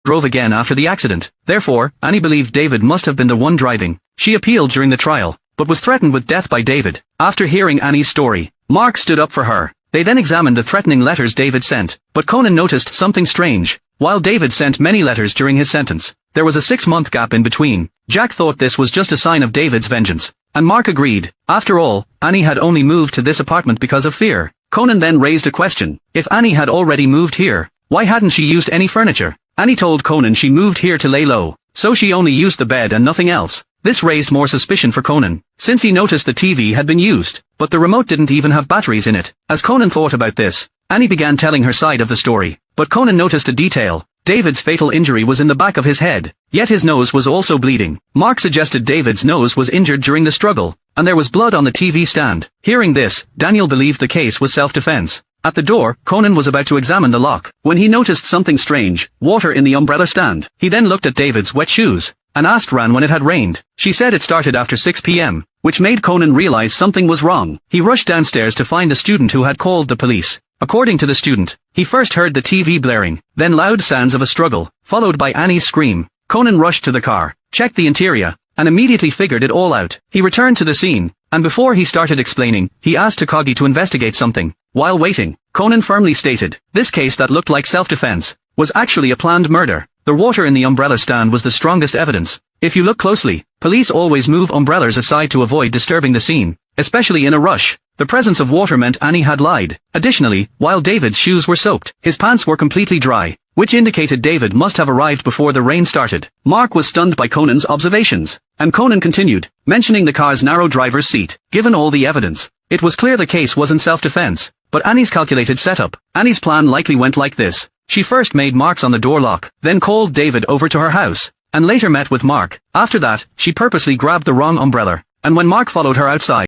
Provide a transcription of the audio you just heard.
drove again after the accident. Therefore, Annie believed David must have been the one driving. She appealed during the trial, but was threatened with death by David. After hearing Annie's story, Mark stood up for her. They then examined the threatening letters David sent, but Conan noticed something strange. While David sent many letters during his sentence, there was a 6-month gap in between. Jack thought this was just a sign of David's vengeance, and Mark agreed. After all, Annie had only moved to this apartment because of fear. Conan then raised a question. If Annie had already moved here, why hadn't she used any furniture? Annie told Conan she moved here to lay low, so she only used the bed and nothing else. This raised more suspicion for Conan, since he noticed the TV had been used, but the remote didn't even have batteries in it. As Conan thought about this, Annie began telling her side of the story, but Conan noticed a detail. David's fatal injury was in the back of his head, yet his nose was also bleeding. Mark suggested David's nose was injured during the struggle, and there was blood on the TV stand. Hearing this, Daniel believed the case was self-defense. At the door, Conan was about to examine the lock, when he noticed something strange: water in the umbrella stand. He then looked at David's wet shoes, and asked Ran when it had rained. She said it started after 6 p.m., which made Conan realize something was wrong. He rushed downstairs to find the student who had called the police. According to the student, he first heard the TV blaring, then loud sounds of a struggle, followed by Annie's scream. Conan rushed to the car, checked the interior, and immediately figured it all out. He returned to the scene, and before he started explaining, he asked Takagi to investigate something. While waiting, Conan firmly stated, this case that looked like self-defense was actually a planned murder. The water in the umbrella stand was the strongest evidence. If you look closely, police always move umbrellas aside to avoid disturbing the scene, especially in a rush. The presence of water meant Annie had lied. Additionally, while David's shoes were soaked, his pants were completely dry, which indicated David must have arrived before the rain started. Mark was stunned by Conan's observations, and Conan continued, mentioning the car's narrow driver's seat. Given all the evidence, it was clear the case wasn't self-defense, but Annie's calculated setup. Annie's plan likely went like this. She first made marks on the door lock, then called David over to her house, and later met with Mark. After that, she purposely grabbed the wrong umbrella, and when Mark followed her outside,